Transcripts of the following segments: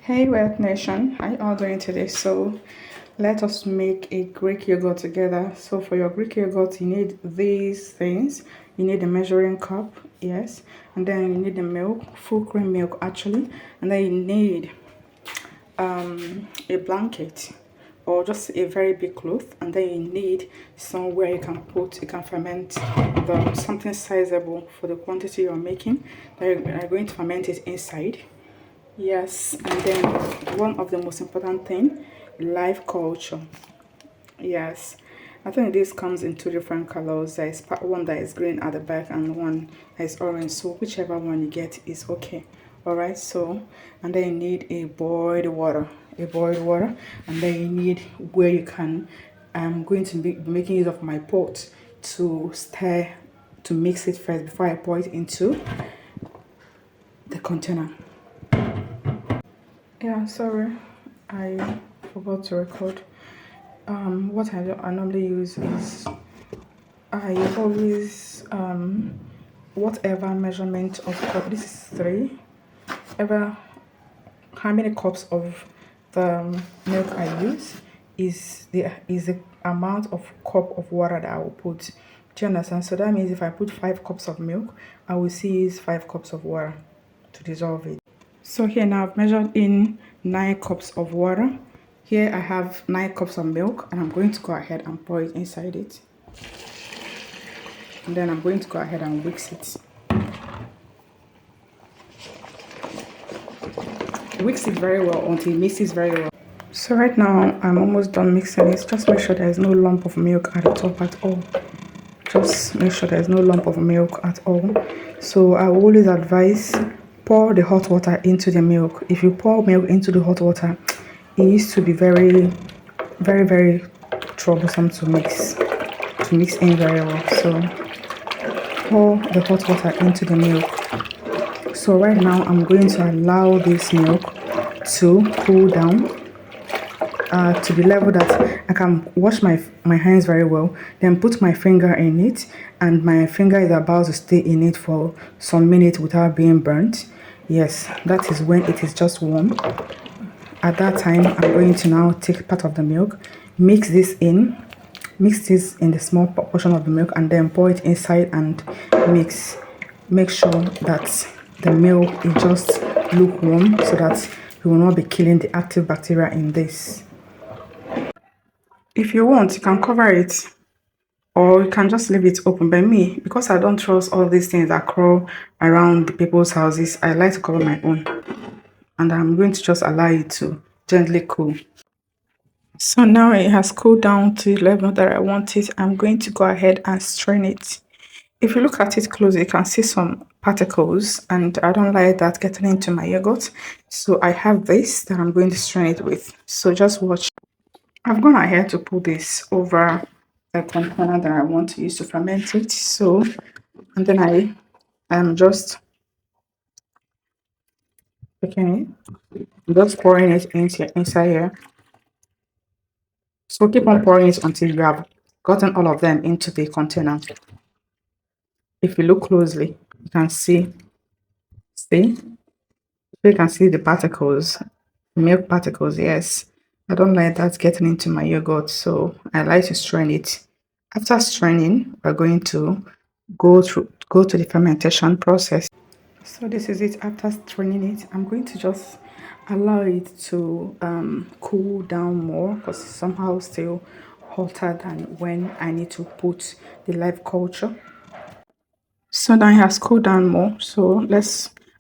Hey Wet Nation, how you all doing today? So let us make a Greek yogurt together. So for your Greek yogurt, you need these things. You need a measuring cup, yes, and then you need the milk, full cream milk actually, and then you need a blanket or just a very big cloth, and then you need somewhere you can ferment something sizable for the quantity you're making. Then you're going to ferment it inside. Yes, and then one of the most important thing, life culture. Yes, I think this comes in two different colors. There is one that is green at the back and one that is orange. So whichever one you get is okay. All right. So and then you need boiled water, and then you need where you can. I'm going to be making use of my pot to stir to mix it first before I pour it into the container. Yeah, sorry, I forgot to record. What I normally use is I always whatever measurement of cup. This is three. Ever how many cups of the milk I use is the amount of cup of water that I will put. Do you understand? So that means if I put 5 cups of milk, I will see use 5 cups of water to dissolve it. So here now I've measured in 9 cups of water. Here I have 9 cups of milk, and I'm going to go ahead and pour it inside it. And then I'm going to go ahead and whisk it. Whisk it very well until it mixes very well. So right now I'm almost done mixing it. Just make sure there's no lump of milk at the top at all. Just make sure there's no lump of milk at all. So I always advise pour the hot water into the milk. If you pour milk into the hot water, it used to be very, very, very troublesome to mix in very well. So pour the hot water into the milk. So right now I'm going to allow this milk to cool down to the level that I can wash my hands very well, then put my finger in it, and my finger is about to stay in it for some minutes without being burnt. Yes, that is when it is just warm. At that time, I'm going to now take part of the milk, mix this in the small portion of the milk, and then pour it inside and mix. Make sure that the milk is just lukewarm so that you will not be killing the active bacteria in this. If you want, you can cover it, or you can just leave it open. By me, because I don't trust all these things that crawl around the people's houses, I like to cover my own. And I'm going to just allow it to gently cool. So now it has cooled down to the level that I want it. I'm going to go ahead and strain it. If you look at it closely, you can see some particles, and I don't like that getting into my yogurt. So I have this that I'm going to strain it with. So just watch. I've gone ahead to put this over the container that I want to use to ferment it. So, and then I am just taking it, just pouring it inside here. So keep on pouring it until you have gotten all of them into the container. If you look closely, you can see, you can see the particles, milk particles. Yes, I don't like that getting into my yogurt, so I like to strain it. After straining, we're going to go to the fermentation process. So this is it. After straining it, I'm going to just allow it to cool down more, because it's somehow still hotter than when I need to put the live culture. So now it has cooled down more. So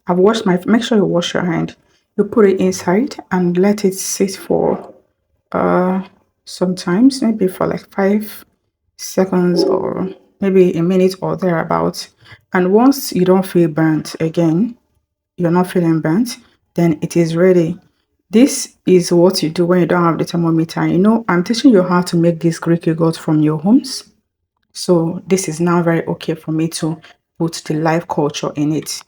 I've washed make sure you wash your hand. You put it inside and let it sit for sometimes maybe for like 5 seconds or maybe a minute or thereabouts. And once you don't feel burnt again, you're not feeling burnt, then it is ready. This is what you do when you don't have the thermometer. You know, I'm teaching you how to make this Greek yogurt from your homes. So this is now very okay for me to put the live culture in it.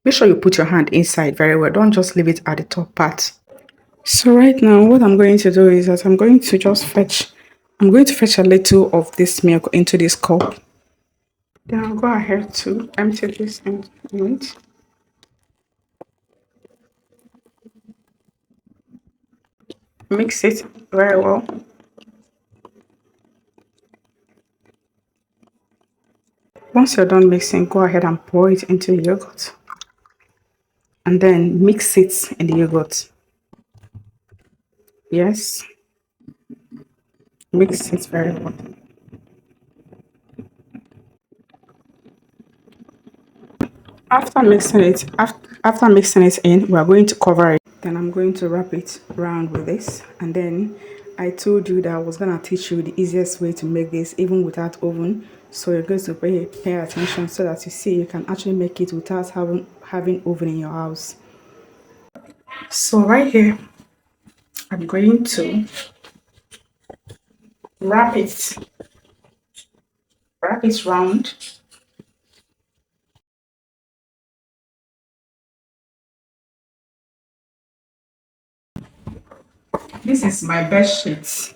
Make sure you put your hand inside very well. Don't just leave it at the top part. So right now, what I'm going to do is that I'm going to fetch a little of this milk into this cup. Then I'll go ahead to empty this in it. Mix it very well. Once you're done mixing, go ahead and pour it into the yogurt. And then mix it in the yogurt. Yes, mix it very well. After mixing it in, we are going to cover it. Then I'm going to wrap it around with this. And then I told you that I was gonna teach you the easiest way to make this even without oven. So you're going to pay attention so that you see you can actually make it without having oven in your house. So right here, I'm going to wrap it, wrap it round. This is my bed sheet.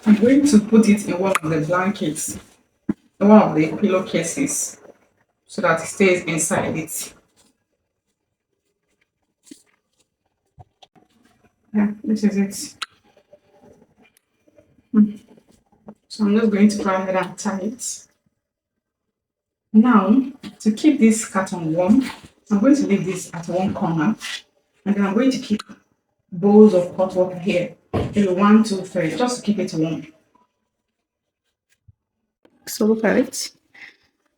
I'm going to put it in one of the blankets, in one of the pillowcases, so that it stays inside it. Yeah, this is it. So I'm just going to go ahead and tie it. Now, to keep this carton warm, I'm going to leave this at one corner, and then I'm going to keep bowls of hot water here. Maybe 1, 2, 3, just to keep it warm. So look at it.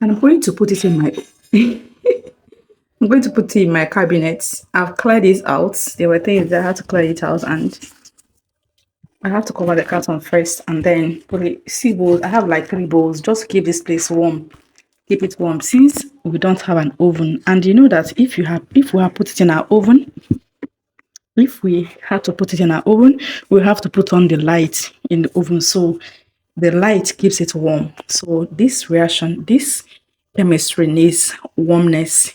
And I'm going to put it in my I'm going to put it in my cabinet. I've cleared it out. There were things that I had to clear it out, and I have to cover the carton first and then put it. See bowls. I have like 3 bowls just to keep this place warm. Keep it warm since we don't have an oven. And you know that if we have put it in our oven, if we had to put it in our oven, we have to put on the light in the oven so the light keeps it warm. So this reaction, this chemistry needs warmness.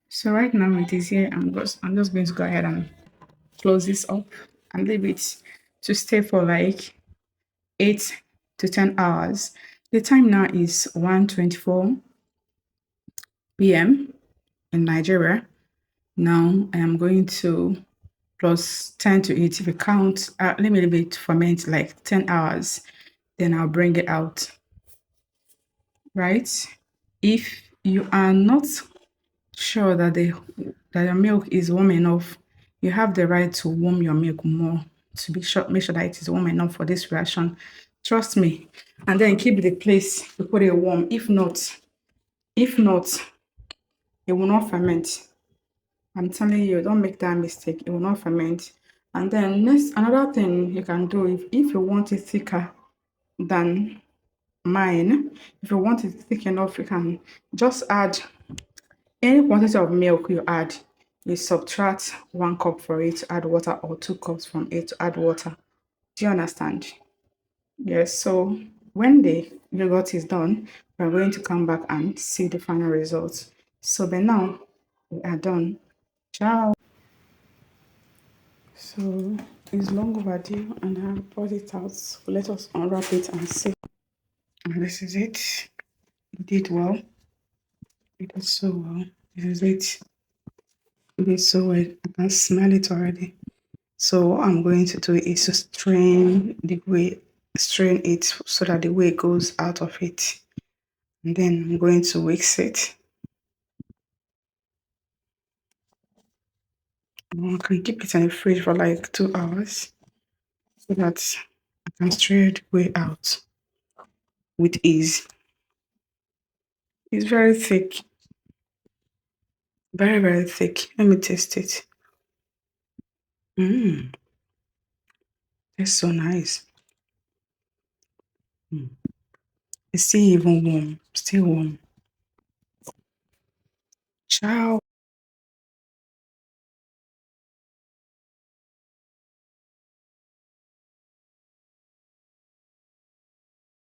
So right now it is here. I'm just going to go ahead and close this up and leave it to stay for like 8 to 10 hours. The time now is 1:24 p.m. in Nigeria. Now I am going to plus 10 to 8. If you count, let me leave it ferment like 10 hours. Then I'll bring it out. Right? If you are not sure that your milk is warm enough, you have the right to warm your milk more to make sure that it is warm enough for this reaction. Trust me. And then keep the place to put it warm. If not, it will not ferment. I'm telling you, don't make that mistake. It will not ferment. And then another thing you can do, if you want it thicker than mine, if you want it thick enough, you can just add any quantity of milk you add. You subtract 1 cup for it to add water, or 2 cups from it to add water. Do you understand? Yes. So when the yogurt is done, we're going to come back and see the final results. So by now, we are done. Ciao. So it's long overdue and I brought it out. So let us unwrap it and see. And this is it. It did well. It did so well. This is it. It did so well. I can smell it already. So what I'm going to do is to strain it so that the whey goes out of it. And then I'm going to whisk it. I can keep it in the fridge for like 2 hours so that I can strain the whey out with ease. It's very thick. Very, very thick. Let me taste it. It's so nice. It's still even warm. Still warm. Ciao.